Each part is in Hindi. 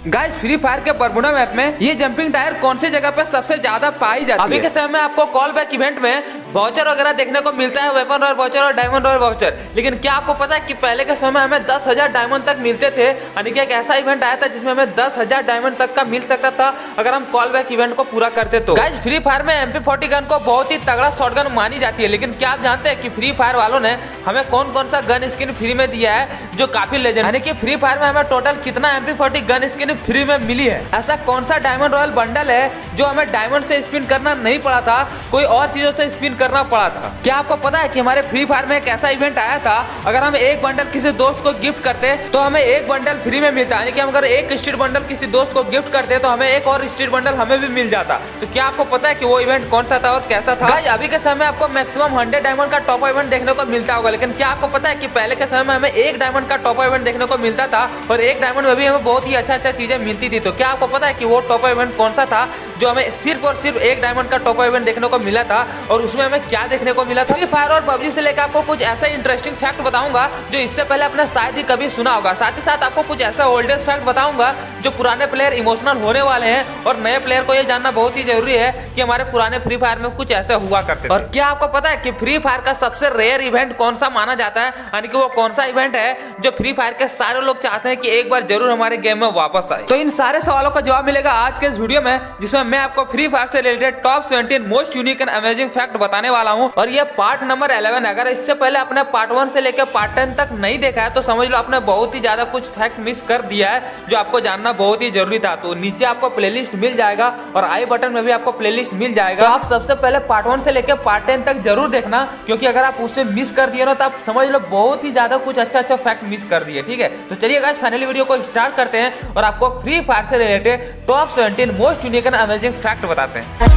गाइस फ्री फायर के बरमुडा मैप में ये जंपिंग टायर कौन सी जगह पे सबसे ज्यादा पाई जाती है? अभी के समय में आपको कॉल बैक इवेंट में वाउचर वगैरह देखने को मिलता है, वेपन रॉयल वाउचर और डायमंड रॉयल वाउचर। लेकिन क्या आपको पता है कि पहले के समय हमें 10,000 डायमंड तक मिलते थे, यानी कि एक ऐसा इवेंट आया था जिसमें हमें 10,000 डायमंड तक का मिल सकता था अगर हम कॉल बैक इवेंट को पूरा करते तो। गाइस फ्री फायर में MP40 गन को बहुत ही तगड़ा शॉटगन मानी जाती है, लेकिन क्या आप जानते हैं कि फ्री फायर वालों ने हमें कौन कौन सा गन स्किन फ्री में दिया है जो काफी लेजेंड, यानी कि फ्री फायर में हमें टोटल कितना MP40 गन स्किन फ्री में मिली है? ऐसा कौन सा डायमंड रॉयल बंडल है जो हमें डायमंड से स्पिन करना नहीं पड़ा था, कोई और चीजों से स्पिन करना पड़ा था? क्या आपको पता है कि हमारे फ्री फायर में एक ऐसा इवेंट आया था, अगर हम एक बंडल किसी दोस्त को गिफ्ट करते तो हमें एक बंडल फ्री में मिलता, यानी कि हम अगर एक स्ट्रीट बंडल किसी दोस्त को गिफ्ट करते तो हमें एक और स्ट्रीट बंडल हमें भी मिल जाता। तो क्या आपको पता है कि वो इवेंट कौन सा था और कैसा था? गाइस अभी के समय आपको मैक्सिमम 100 डायमंड का टॉप इवेंट देखने को मिलता होगा, लेकिन क्या आपको पता है कि पहले के समय में हमें एक डायमंड का टॉप इवेंट देखने को मिलता था और एक डायमंड में भी हमें बहुत ही अच्छा चीजें मिलती थी। तो क्या आपको पता है कि वो टॉप इवेंट कौन सा था जो हमें सिर्फ और सिर्फ एक डायमंड का टॉप इवेंट देखने को मिला था और उसमें हमें क्या देखने को मिला था? फ्री फायर और पबजी से लेकर आपको कुछ ऐसा इंटरेस्टिंग फैक्ट बताऊंगा जो इससे पहले आपने शायद ही कभी सुना होगा। साथ ही साथ आपको कुछ ऐसा ओल्डेस्ट फैक्ट बताऊंगा जो पुराने प्लेयर इमोशनल होने वाले हैं और नए प्लेयर को यह जानना बहुत ही जरूरी है कि हमारे पुराने फ्री फायर में कुछ ऐसा हुआ करते थे। और क्या आपको पता है कि फ्री फायर का सबसे रेयर इवेंट कौन सा माना जाता है, यानी कि वो कौन सा इवेंट है जो फ्री फायर के सारे लोग चाहते हैं कि एक बार जरूर हमारे गेम में वापस आए? तो इन सारे सवालों का जवाब मिलेगा आज के इस वीडियो में, जिसमें मैं आपको फ्री फायर से related top 17 most unique and amazing fact बताने वाला हूं। और ये पार्ट नंबर 11। अगर इससे पहले आपने पार्ट 1 से लेकर पार्ट 10 तक नहीं देखा है तो समझ लो आपने बहुत ही ज्यादा कुछ फैक्ट मिस कर दिया है जो आपको जानना बहुत ही जरूरी था। तो नीचे आपको प्लेलिस्ट मिल जाएगा और आई बटन में भी आपको प्लेलिस्ट मिल जाएगा। तो आप सबसे पहले पार्ट 1 से लेकर पार्ट 10 तक जरूर देखना, क्योंकि अगर आप उससे मिस कर दिए ना तो आप समझ लो बहुत ही ज्यादा कुछ अच्छा फैक्ट मिस कर दिए। ठीक है, तो चलिए गाइस फाइनली वीडियो को स्टार्ट करते हैं और आपको फ्री फायर से related top 17 most unique and amazing fact बताते हैं।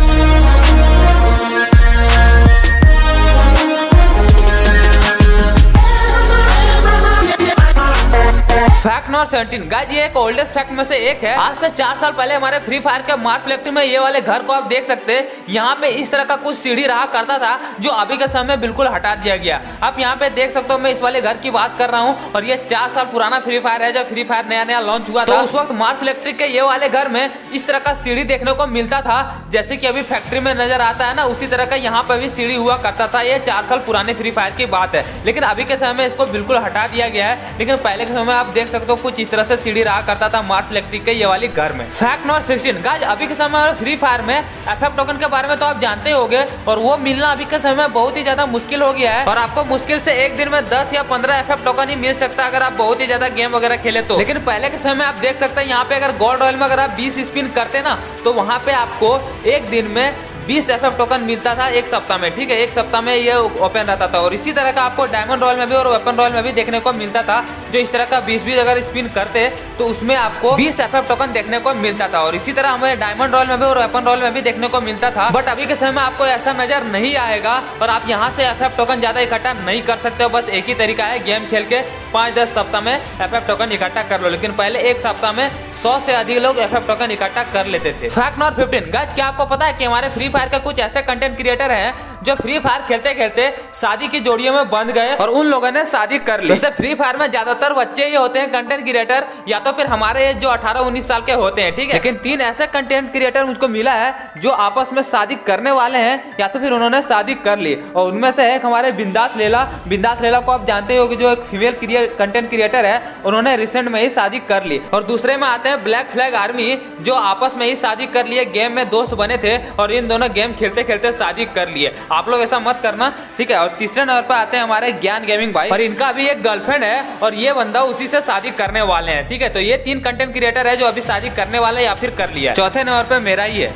Fact number 17। गाइस ये एक ओल्डेस्ट फैक्ट में से एक है। आज से 4 साल पहले हमारे फ्री फायर के मार्च सेलेक्ट में ये वाले घर को आप देख सकते हैं, यहाँ पे इस तरह का कुछ सीढ़ी रहा करता था जो अभी के समय बिल्कुल हटा दिया गया। आप यहाँ पे देख सकते हो, मैं इस वाले घर की बात कर रहा हूँ और ये 4 साल पुराना फ्री फायर है जब फ्री फायर नया लॉन्च हुआ था। तो उस वक्त मार्च इलेक्ट्रिक के ये वाले घर में इस तरह का सीढ़ी देखने को मिलता था, जैसे की अभी फैक्ट्री में नजर आता है ना, उसी तरह का यहाँ पे भी सीढ़ी हुआ करता था। ये 4 साल पुराने फ्री फायर की बात है, लेकिन अभी के समय में इसको बिल्कुल हटा दिया गया है। लेकिन पहले के समय आप देख सकते हो कुछ इस तरह से सीढ़ी रहा करता था मार्च इलेक्ट्रिक के ये वाली घर में। Fact number 16। गाइस अभी के समय में फ्री फायर में एफएफ टोकन के बारे में तो आप जानते होंगे और वो मिलना अभी के समय में बहुत ही ज्यादा मुश्किल हो गया है और आपको मुश्किल से एक दिन में 10 या 15 एफएफ टोकन ही मिल सकता है अगर आप बहुत ही ज्यादा गेम वगैरह खेले तो। लेकिन पहले के समय में आप देख सकते हैं यहाँ पे अगर गोल्ड रॉयल में अगर आप 20 स्पिन करते ना तो वहां पे आपको एक दिन में 20 एफएफ टोकन मिलता था एक सप्ताह में। ठीक है, एक सप्ताह में ये ओपन रहता था और इसी तरह का आपको डायमंड रॉयल में भी और वेपन रॉयल में भी देखने को मिलता था, जो इस तरह का 20 अगर स्पिन करते तो उसमें आपको 20 एफएफ टोकन देखने को मिलता था और इसी तरह हमें डायमंड रॉयल में भी और वेपन रॉयल में भी देखने को मिलता था। बट अभी के समय में आपको ऐसा नजर नहीं आएगा और आप यहाँ से एफएफ टोकन ज्यादा इकट्ठा नहीं कर सकते हो। बस एक ही तरीका है, गेम खेल के 5-10 सप्ताह में एफएफ टोकन इकट्ठा कर लो, लेकिन पहले एक सप्ताह में 100 से अधिक लोग एफएफ टोकन इकट्ठा कर लेते थे। Fact number 15। गाइस क्या आपको पता है कि हमारे फ्री फायर का कुछ ऐसे कंटेंट क्रिएटर हैं जो फ्री फायर खेलते खेलते शादी की जोड़ियों में बंध गए और उन लोगों ने शादी कर ली। वैसे फ्री फायर में ज्यादातर बच्चे ही होते हैं कंटेंट क्रिएटर, या तो फिर हमारे जो 18-19 साल के होते हैं। ठीक है, लेकिन 3 ऐसे कंटेंट क्रिएटर मुझको मिला है जो आपस में शादी करने वाले हैं या तो फिर उन्होंने शादी कर ली और उनमें से एक हमारे बिंदास लेला। बिंदास लेला को आप जानते हो कि जो एक फीमेल कंटेंट क्रिएटर है, उन्होंने रिसेंट में ही शादी कर ली। और दूसरे में आते हैं ब्लैक फ्लैग आर्मी, जो आपस में ही शादी कर लिए, गेम में दोस्त बने थे और इन दोनों गेम खेलते खेलते शादी कर लिए। आप लोग ऐसा मत करना, ठीक है। और तीसरे नंबर पर आते हैं हमारे ज्ञान गेमिंग भाई, और इनका भी एक गर्लफ्रेंड है और ये बंदा उसी से शादी करने वाले हैं। ठीक है, तो ये 3 कंटेंट क्रिएटर है जो अभी शादी करने वाले या फिर कर लिया। चौथे नंबर पे मेरा ही है।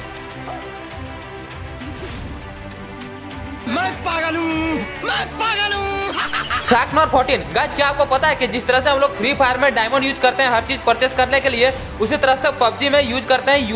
मैं पागल हूँ। Fact number 14। गाइस क्या आपको पता है कि जिस तरह से हम लोग फ्री फायर में डायमंड यूज करते हैं हर चीज परचेस करने के लिए, उसी तरह से पबजी में यूज करते हैं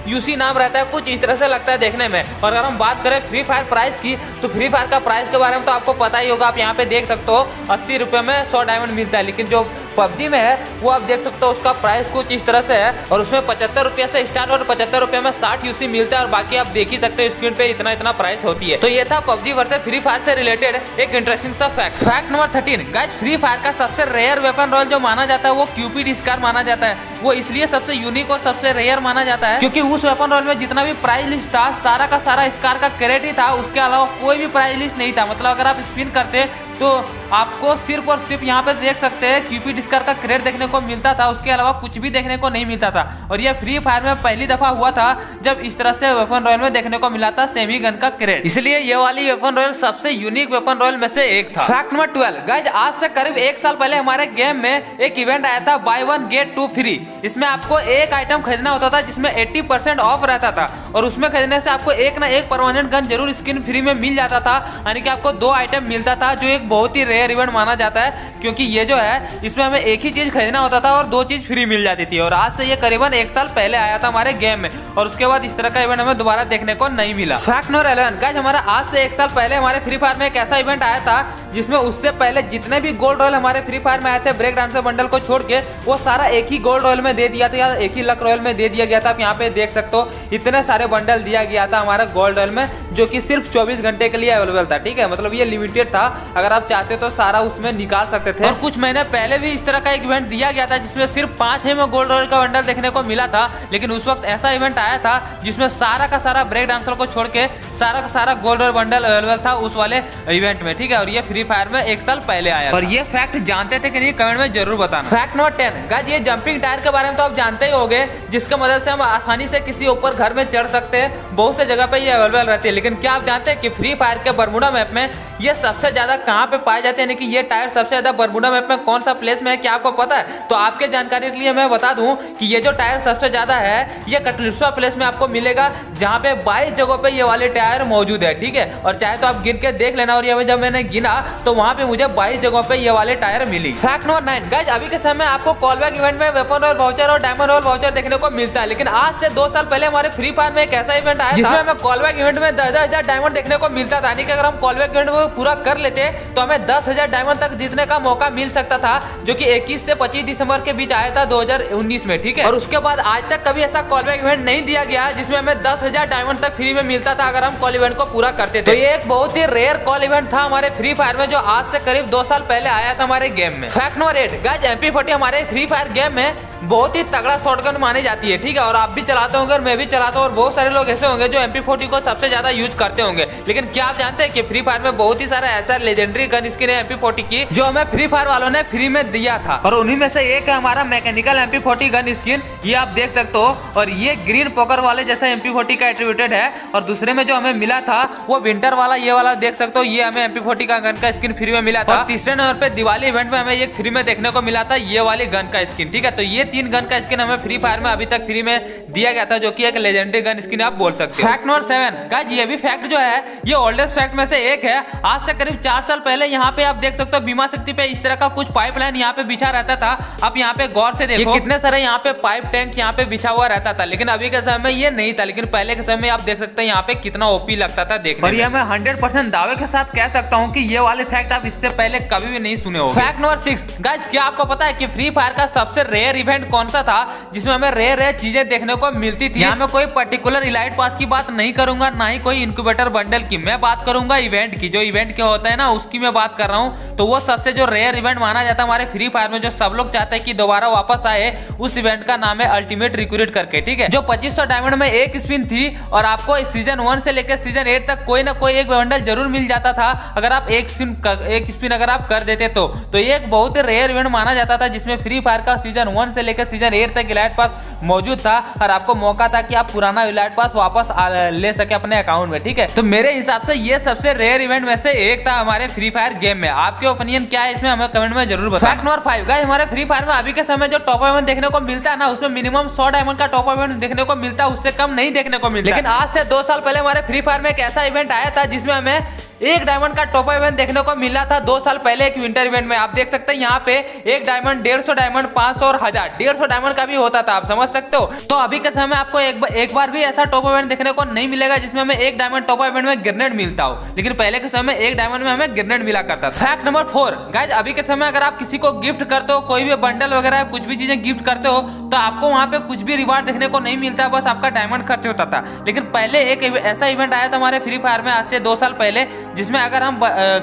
यूसी नाम रहता है, कुछ इस तरह से लगता है देखने में। और अगर हम बात करें फ्री फायर प्राइस की, तो फ्री फायर का प्राइस के बारे में तो आपको पता ही होगा। आप यहाँ पे देख सकते हो 80 रुपए में 100 डायमंड मिलता है, लेकिन जो पबजी में है वो आप देख सकते हो उसका प्राइस कुछ इस तरह से है और उसमें 75 रुपये से स्टार्ट और 75 रुपये में 60 यूसी मिलता है और बाकी आप देख ही सकते हो स्क्रीन पे इतना प्राइस होती है। तो ये था पबजी वर्सेस फ्री फायर से रिलेटेड एक इंटरेस्टिंग सा fact number 13 guys, free fire का सबसे रेयर वेपन रॉयल जो माना जाता है वो क्यूपिड स्कार माना जाता है। वो इसलिए सबसे यूनिक और सबसे रेयर माना जाता है क्योंकि उस वेपन रॉयल में जितना भी प्राइस लिस्ट था सारा का सारा स्कार का क्रेडिट ही था, उसके अलावा कोई भी प्राइस लिस्ट नहीं था। मतलब अगर आप स्पिन करते तो आपको सिर्फ और सिर्फ यहाँ पे देख सकते हैं क्यूपिड स्कार का क्रेडिट देखने को मिलता था, उसके अलावा कुछ भी देखने को नहीं मिलता था। और ये फ्री फायर में पहली दफा हुआ था जब इस तरह से वेपन रॉयल में देखने को मिला था सेमी गन का क्रेडिट, इसलिए ये वाली वेपन रॉयल सबसे यूनिक वेपन रॉयल में से एक था। फैक्ट नंबर 12 गाइस, आज से करीब 1 साल पहले हमारे गेम में एक इवेंट आया था बाय 1 गेट 2 फ्री। इसमें आपको एक आइटम खरीदना होता था जिसमें 80% ऑफ रहता था और उसमें खरीदने से आपको एक ना एक परमानेंट गन जरूर स्किन फ्री में मिल जाता था, यानी कि आपको 2 आइटम मिलता था जो एक बहुत ही रेयर इवेंट माना जाता है क्योंकि ये जो है इसमें हमें एक ही चीज खरीदना होता था और 2 चीज फ्री मिल जाती थी। और आज से ये करीबन 1 साल पहले आया था हमारे गेम में और उसके बाद इस तरह का इवेंट हमें दोबारा देखने को नहीं मिला। फैक्ट नंबर 11 गाइस, हमारा आज से 1 साल पहले हमारे फ्री फायर में एक ऐसा इवेंट आया था जिसमें उससे पहले जितने भी गोल्ड रॉयल हमारे फ्री फायर में आए थे ब्रेक डांसर बंडल को छोड़ के वो सारा एक ही गोल्ड रॉयल में दे दिया था या एक ही लक रॉयल में दे दिया गया था। आप यहाँ पे देख सकते हो इतने सारे बंडल दिया गया था हमारा गोल्ड रॉयल में जो कि सिर्फ 24 घंटे के लिए अवेलेबल था। ठीक है, मतलब ये लिमिटेड था, अगर आप चाहते तो सारा उसमें निकाल सकते थे। और कुछ महीने पहले भी इस तरह का एक इवेंट दिया गया था जिसमें सिर्फ 5 ही में गोल्ड रॉयल का बंडल देखने को मिला था, लेकिन उस वक्त ऐसा इवेंट आया था जिसमें सारा का सारा ब्रेक डांसर को छोड़ के सारा का सारा गोल्ड रॉयल बंडल अवेलेबल था उस वाले इवेंट में। ठीक है, और ये फ्री फायर में 1 साल पहले आया और ये फैक्ट जानते थे कि नहीं कमेंट में जरूर बताना। फैक्ट नंबर 10 गाइस, ये जंपिंग टायर के बारे में तो आप जानते ही होंगे जिसके मदद से हम आसानी से किसी ऊपर घर में चढ़ सकते हैं। बहुत से जगह पे ये अवेलेबल रहती है, लेकिन क्या आप जानते हैं कि फ्री फायर के बरमूडा मैप में ये सबसे ज्यादा कहाँ पे पाए जाते हैं, यानी कि ये टायर सबसे ज्यादा बरमूडा मैप में कौन सा प्लेस में है, क्या आपको पता है? तो आपके जानकारी के लिए मैं बता दूं कि ये जो टायर सबसे ज्यादा है ये कटलिस्वा प्लेस में आपको मिलेगा जहाँ पे 22 जगहों पे ये वाले टायर मौजूद है। ठीक है, और चाहे तो आप गिन के देख लेना, और ये जब मैंने गिना तो वहाँ पे मुझे 22 जगहों पे ये वाले टायर मिली। फैक्ट नंबर 9 गाइस, अभी के समय आपको कॉलबैक इवेंट में वेपन रॉयल वाउचर और डायमंड रॉयल वाउचर देखने को मिलता है, लेकिन आज से 2 साल पहले हमारे फ्री फायर में एक ऐसा इवेंट आया जिसमें हमें कॉलबैक इवेंट में 10,000 डायमंड देखने को मिलता था, यानी कि अगर हम कॉलबैक इवेंट को पूरा कर लेते तो हमें 10,000 डायमंड तक जीतने का मौका मिल सकता था, जो कि 21 से 25 दिसंबर के बीच आया था 2019 में। ठीक है, और उसके बाद आज तक कभी ऐसा कॉलबैक इवेंट नहीं दिया गया जिसमें हमें 10,000 डायमंड तक फ्री में मिलता था अगर हम कॉल इवेंट को पूरा करते थे। तो ये एक बहुत ही रेयर कॉल इवेंट था हमारे फ्री फायर में जो आज से करीब 2 साल पहले आया था हमारे गेम में। फैक्ट नंबर 8 गाइस, MP40 हमारे फ्री फायर गेम में बहुत ही तगड़ा शॉटगन मानी जाती है। ठीक है, और आप भी चलाते होंगे और मैं भी चलाता हूँ और बहुत सारे लोग ऐसे होंगे जो MP40 को सबसे ज्यादा यूज करते होंगे, लेकिन क्या आप जानते हैं कि फ्री फायर में बहुत ही सारा ऐसा लेजेंडरी गन स्किन है MP40 की जो हमें फ्री फायर वालों ने फ्री में दिया था, और उन्हीं में से एक है हमारा मैकेनिकल MP40 गन स्किन। ये आप देख सकते हो, और ये ग्रीन पॉकर वाले जैसा MP40 का एट्रीब्यूटेड है, और दूसरे में जो हमें मिला था वो विंटर वाला ये वाला देख सकते हो, ये हमें MP40 का गन का स्किन फ्री में मिला था। और तीसरे नंबर पे दिवाली इवेंट में हमें ये फ्री में देखने को मिला था ये वाली गन का स्किन। ठीक है, तो ये 3 गन का स्किन हमें फ्री फायर में अभी तक फ्री में दिया गया था, जो कि एक लेजेंडरी गन स्किन आप बोल सकते हो। फैक्ट नंबर 7 गाइस, ये भी फैक्ट जो है ये ओल्डेस्ट फैक्ट में से एक है। आज से करीब 4 साल पहले यहाँ पे आप देख सकते हो बीमा शक्ति पे इस तरह का कुछ पाइपलाइन यहाँ पे बिछा रहता था। आप यहाँ पे गौर से देखो कितने सारे यहाँ पे पाइप टैंक यहाँ पे बिछा हुआ रहता था, लेकिन अभी के समय में ये नहीं था, लेकिन पहले के समय में आप देख सकते हैं यहाँ पे कितना ओपी लगता था देखने। और ये मैं 100% दावे के साथ कह सकता हूँ कि ये वाले फैक्ट आप इससे पहले कभी भी नहीं सुने होंगे। फैक्ट नंबर 6 गाइस, क्या आपको पता है कि फ्री फायर का सबसे रेयर इवेंट कौन सा था जिसमें हमें रेयर रेयर चीजें देखने को मिलती थी? यहाँ मैं कोई पर्टिकुलर इलाइट पास की बात नहीं करूंगा, ना ही कोई इंक्यूबेटर बंडल की, मैं बात करूंगा इवेंट की। जो इवेंट के होता है ना उसकी मैं बात कर रहा हूँ। तो वो सबसे जो रेयर इवेंट माना जाता है हमारे फ्री फायर में, जो सब लोग चाहते हैं कि दोबारा वापस आए, उस इवेंट का नाम है अल्टीमेट रिक्रूट करके। ठीक है, जो 2500 डायमंड में एक स्पिन थी और आपको सीजन 1 से लेकर सीजन 8 तक कोई ना कोई एक बंडल जरूर मिल जाता था अगर आप एक स्पिन अगर आप कर देते तो ये एक बहुत ही रेयर इवेंट माना जाता था जिसमें फ्री फायर का सीजन 1 से लेकर सीजन 8 तक इलाइट पास मौजूद था और आपको मौका था कि आप पुराना इलाइट पास वापस ले सके अपने अकाउंट में। ठीक है, तो मेरे हिसाब से ये सबसे रेयर इवेंट में से एक था हमारे फ्री फायर गेम में। आपके ओपिनियन क्या है इसमें हमें कमेंट में जरूर बताएं। फैक्ट नंबर 5 गाइस, हमारे फ्री फायर में अभी के समय जो टॉप इवेंट देखने को मिलता है ना उसमें मिनिमम 100 डायमंड का टॉप इवेंट देखने को मिलता है, उससे कम नहीं देखने को मिलता। लेकिन आज से 2 साल पहले हमारे फ्री फायर में एक ऐसा इवेंट आया था जिसमें हमें 1 डायमंड का टॉप इवेंट देखने को मिला था 2 साल पहले एक विंटर इवेंट में। आप देख सकते हैं यहाँ पे 1 डायमंड 150 डायमंड 500 और 1000 150 डायमंड का भी होता था, आप समझ सकते हो। तो अभी के समय में आपको एक बार भी ऐसा टॉप इवेंट देखने को नहीं मिलेगा जिसमें हमें 1 डायमंड टॉप इवेंट में ग्रेनेड मिलता हो, लेकिन पहले के समय में 1 डायमंड में हमें ग्रेनेड मिला करता था। फैक्ट नंबर 4 गाइस, अभी के समय अगर आप किसी को गिफ्ट करते हो, कोई भी बंडल वगैरह कुछ भी चीजें गिफ्ट करते हो, तो आपको वहां पे कुछ भी रिवार्ड देखने को नहीं मिलता, बस आपका डायमंड खर्च होता था। लेकिन पहले एक ऐसा इवेंट आया था हमारे फ्री फायर में आज से 2 साल पहले जिसमें अगर हम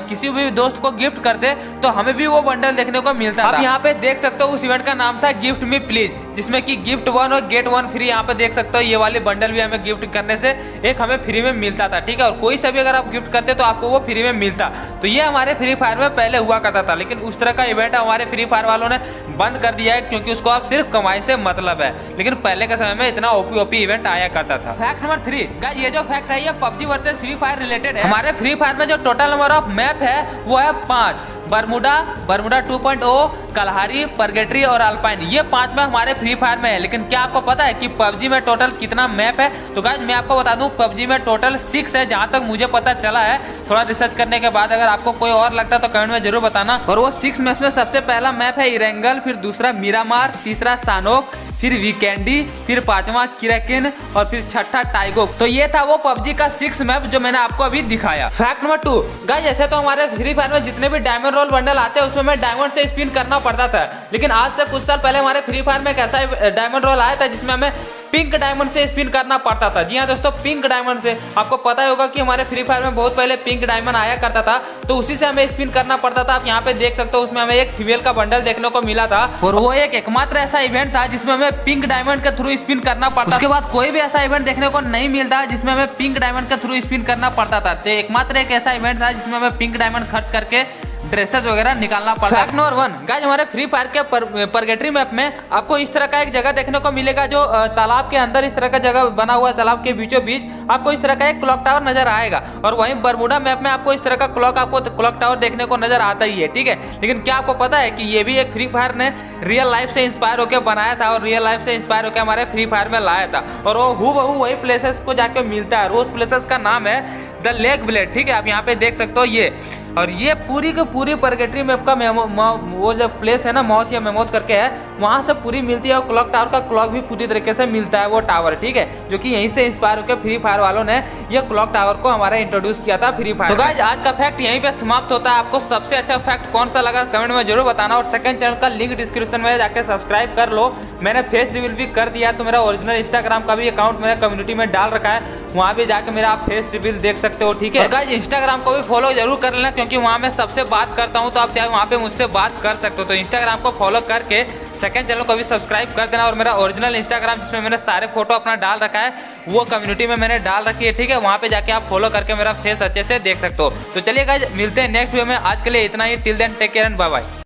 किसी भी दोस्त को गिफ्ट करते तो हमें भी वो बंडल देखने को मिलता था। अब यहाँ पे देख सकते हो उस इवेंट का नाम था गिफ्ट मी प्लीज, जिसमें कि गिफ्ट 1 और गेट 1 फ्री। यहाँ पे देख सकते हो ये वाली बंडल भी हमें गिफ्ट करने से एक हमें फ्री में मिलता था, ठीक है। और कोई सा भी अगर आप गिफ्ट करते तो आपको वो फ्री में मिलता। तो ये हमारे फ्री फायर में पहले हुआ करता था, लेकिन उस तरह का इवेंट हमारे फ्री फायर वालों ने बंद कर दिया है, क्योंकि उसको आप सिर्फ कमाई से मतलब है। लेकिन पहले के समय में इतना ओपी इवेंट आया करता था। फैक्ट नंबर 3 गाइस, ये जो फैक्ट है ये PUBG versus free fire related है। हमारे फ्री फायर में जो टोटल नंबर ऑफ मैप है वो है 5। बरमुडा 2.0, कलहारी, परगेटरी और अल्पाइन, ये 5 में हमारे फ्री फायर में है। लेकिन क्या आपको पता है कि पबजी में टोटल कितना मैप है? तो गाइस मैं आपको बता दूं, पबजी में टोटल 6 है, जहां तक मुझे पता चला है। थोड़ा रिसर्च करने के बाद अगर आपको कोई और लगता है तो कमेंट में जरूर बताना। और वो 6 मैप में सबसे पहला मैप है इरेंगल, फिर दूसरा मिरामार, तीसरा सानोक, फिर वीकेंडी, फिर 5वां किराकिन और फिर 6ठा टाइगोक। तो ये था वो पबजी का 6 मैप जो मैंने आपको अभी दिखाया। फैक्ट नंबर 2 गाइस, ऐसे तो हमारे फ्री फायर में जितने भी डायमंड रोल बंडल आते हैं उसमें हमें डायमंड से स्पिन करना पड़ता था। लेकिन आज से कुछ साल पहले हमारे फ्री फायर में एक ऐसा डायमंड रोल आया था जिसमें हमें पिंक डायमंड से स्पिन करना पड़ता था। जी हाँ दोस्तों, पिंक डायमंड से। आपको पता ही होगा कि हमारे फ्री फायर में बहुत पहले पिंक डायमंड आया करता था, तो उसी से हमें स्पिन करना पड़ता था। आप यहाँ पे देख सकते हो उसमें हमें एक फीमेल का बंडल देखने को मिला था, और वो एकमात्र ऐसा इवेंट था जिसमें हमें पिंक डायमंड के थ्रू स्पिन करना पड़ता। उसके बाद कोई भी ऐसा इवेंट देखने को नहीं मिलता जिसमें हमें पिंक डायमंड के थ्रू स्पिन करना पड़ता था। तो एकमात्र एक ऐसा इवेंट था जिसमें हमें पिंक डायमंड खर्च करके ड्रेसेस वगैरह निकालना पड़ता है। फैक्ट नंबर 1 गाइस, हमारे फ्री फायर के परगेटरी मैप में आपको इस तरह का एक जगह देखने को मिलेगा, जो तालाब के अंदर इस तरह का जगह बना हुआ है। तालाब के बीचों बीच आपको इस तरह का एक क्लॉक टावर नजर आएगा। और वहीं बरमुडा मैप में आपको इस तरह का क्लॉक टावर देखने को नजर आता ही है, ठीक है। लेकिन क्या आपको पता है कि ये भी एक फ्री फायर ने रियल लाइफ से इंस्पायर होकर बनाया था, और रियल लाइफ से इंस्पायर होकर हमारे फ्री फायर में लाया था। और वो हूबहू वही प्लेसेस को जाके मिलता है। उस प्लेसेस का नाम है द लेक ब्लेड, ठीक है। आप यहाँ पे देख सकते हो ये, और ये पूरी की पूरी परगेटरी मैप का वो जो प्लेस है ना, मौत या मेमोत करके है, वहां से पूरी मिलती है। और क्लॉक टावर का क्लॉक भी पूरी तरीके से मिलता है, वो टावर, ठीक है, जो कि यहीं से इंस्पायर होकर फ्री फायर वालों ने ये क्लॉक टावर को हमारा इंट्रोड्यूस किया था फ्री फायर। तो गाइस आज का फैक्ट यहीं पे समाप्त होता है। आपको सबसे अच्छा फैक्ट कौन सा लगा कमेंट में जरूर बताना। और सेकंड चैनल का लिंक डिस्क्रिप्शन में जाके सब्सक्राइब कर लो। मैंने फेस रिवील भी कर दिया, तो मेरा ओरिजिनल इंस्टाग्राम का भी अकाउंट मैंने कम्युनिटी में डाल रखा है, वहाँ भी जाके मेरा आप फेस रिवील देख सकते हो, ठीक है। और गाइस इंस्टाग्राम को भी फॉलो जरूर कर लेना, क्योंकि वहाँ मैं सबसे बात करता हूँ, तो आप चाहे वहाँ पे मुझसे बात कर सकते हो। तो इंस्टाग्राम को फॉलो करके सेकंड चैनल को भी सब्सक्राइब कर देना। और मेरा ओरिजिनल इंस्टाग्राम जिसमें मैंने सारे फोटो अपना डाल रखा है, वो कम्युनिटी में मैंने डाल रखी है, ठीक है। वहाँ पे जाके आप फॉलो करके मेरा फेस अच्छे से देख सकते हो। तो चलिए गाइस मिलते हैं नेक्स्ट वीडियो में। आज के लिए इतना ही। Till then take care and bye bye.